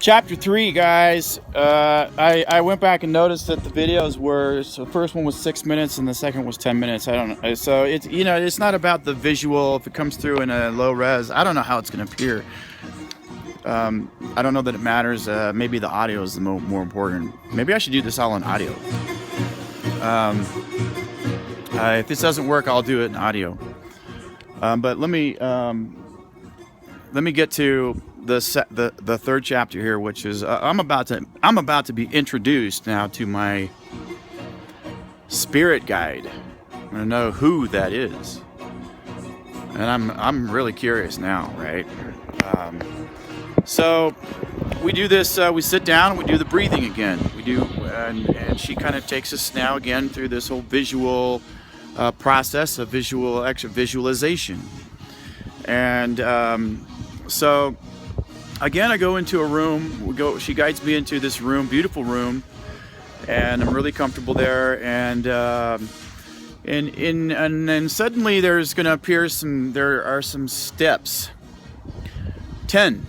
Chapter 3, guys. I went back and noticed that the videos were, so the first one was 6 minutes and the second was 10 minutes. I don't know. So it's, it's not about the visual. If it comes through in a low res, I don't know how it's going to appear. I don't know that it matters. Maybe the audio is the more important. Maybe I should do this all in audio. If this doesn't work, I'll do it in audio. But let me get to the third chapter here, which is I'm about to be introduced now to my spirit guide. I'm gonna know who that is, and I'm really curious now, right? So we do this. We sit down. We do the breathing again. We do, and she kind of takes us now again through this whole visual process of visualization, and so. Again, I go into a room. She guides me into this room, beautiful room, and I'm really comfortable there. And then suddenly there's going to appear there are some steps, 10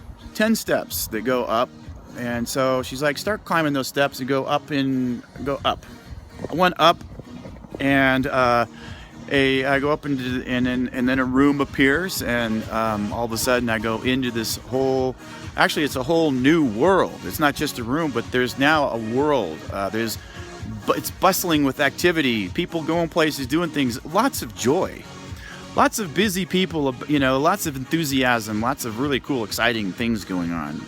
steps that go up. And so she's like, start climbing those steps and go up. I went up, and I go up into, and then a room appears, and all of a sudden I go into this whole. Actually, it's a whole new world. It's not just a room, but there's now a world. It's bustling with activity. People going places, doing things. Lots of joy. Lots of busy people. Lots of enthusiasm. Lots of really cool, exciting things going on.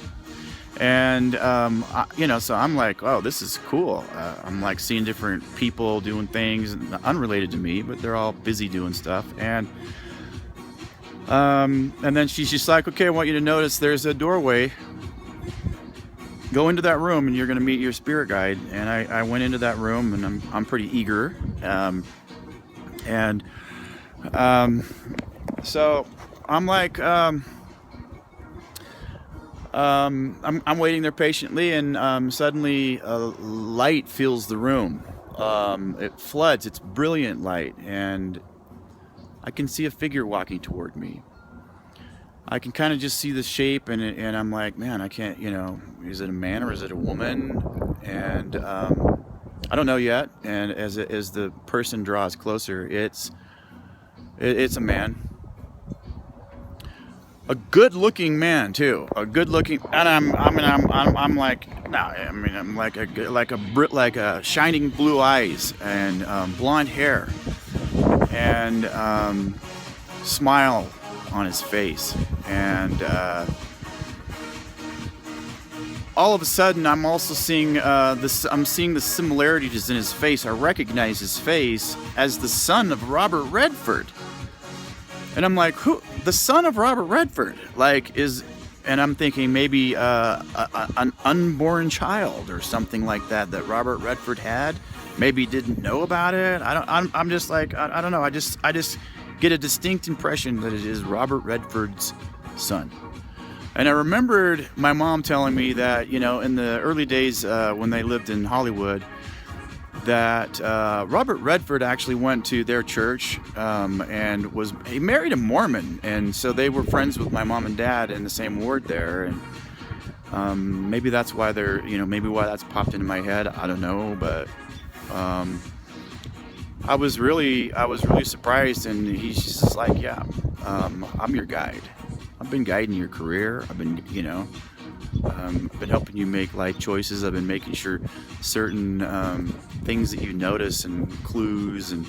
And so I'm like, oh, this is cool. I'm like seeing different people doing things unrelated to me, but they're all busy doing stuff. And then she's just like, okay, I want you to notice there's a doorway. Go into that room, and you're going to meet your spirit guide. And I went into that room, and I'm pretty eager. So I'm like, I'm waiting there patiently, and suddenly light fills the room. It floods. It's brilliant light, and I can see a figure walking toward me. I can kind of just see the shape, and I'm like, man, I can't, is it a man or is it a woman? And I don't know yet. And as the person draws closer, it's a man. A good-looking man too. A good-looking, and I'm like, no, I'm like a shining blue eyes and blonde hair and smile on his face, and all of a sudden I'm also seeing this. I'm seeing the similarities in his face. I recognize his face as the son of Robert Redford. And I'm like, who? The son of Robert Redford? And I'm thinking maybe an unborn child or something like that Robert Redford had. Maybe didn't know about it. I'm just like, I don't know. I just get a distinct impression that it is Robert Redford's son. And I remembered my mom telling me that, in the early days when they lived in Hollywood, that Robert Redford actually went to their church and he married a Mormon, and so they were friends with my mom and dad in the same ward there, and maybe that's why maybe why that's popped into my head. I don't know, but I was really surprised, and he's just like, yeah, I'm your guide. I've been guiding your career. I've been helping you make life choices. I've been making sure certain things that you notice and clues and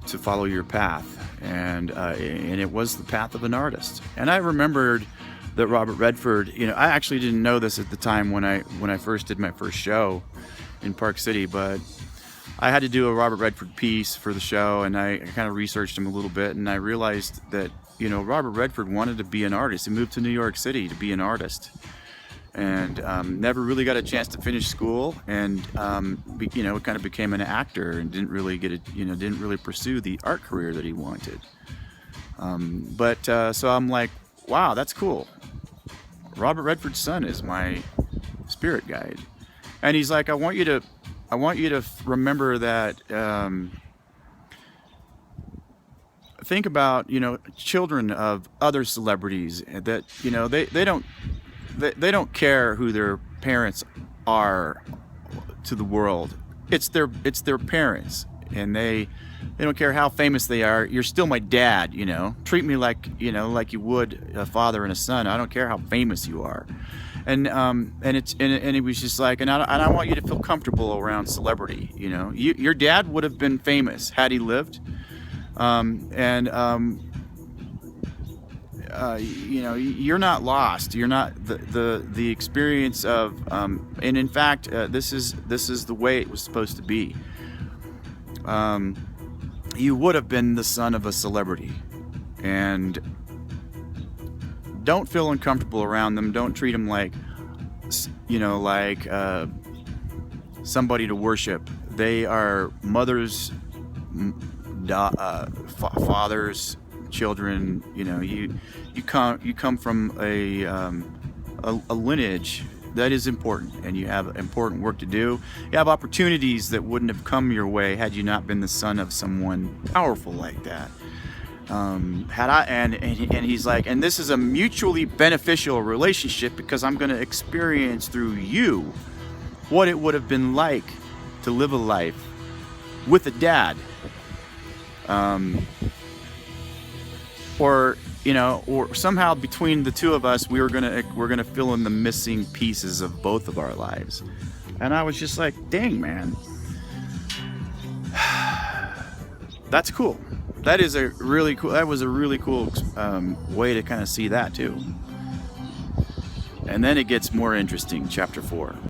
to follow your path. And it was the path of an artist. And I remembered that Robert Redford, I actually didn't know this at the time when I first did my first show in Park City, but I had to do a Robert Redford piece for the show, and I kind of researched him a little bit, and I realized that, Robert Redford wanted to be an artist. He moved to New York City to be an artist. And never really got a chance to finish school, and kind of became an actor and didn't really didn't really pursue the art career that he wanted. So I'm like, wow, that's cool. Robert Redford's son is my spirit guide, and he's like, I want you to remember that. Think about children of other celebrities that they don't they don't care who their parents are to the world. It's their parents, and they don't care how famous they are. You're still my dad, you know. Treat me like, you know, like you would a father and a son. I don't care how famous you are. And it was just like, and I want you to feel comfortable around celebrity. You know, your dad would have been famous had he lived. You know, you're not lost. You're not the experience of, and in fact, this is the way it was supposed to be. You would have been the son of a celebrity, and don't feel uncomfortable around them. Don't treat them like, you know, like somebody to worship. They are mothers, fathers, children. You know, you come from a lineage that is important, and you have important work to do. You have opportunities that wouldn't have come your way had you not been the son of someone powerful like that. And he's like, and this is a mutually beneficial relationship because I'm going to experience through you what it would have been like to live a life with a dad, or, you know, or somehow between the two of us, we're gonna fill in the missing pieces of both of our lives. And I was just like, dang, man, that's cool. That was a really cool way to kind of see that too. And then it gets more interesting, chapter 4.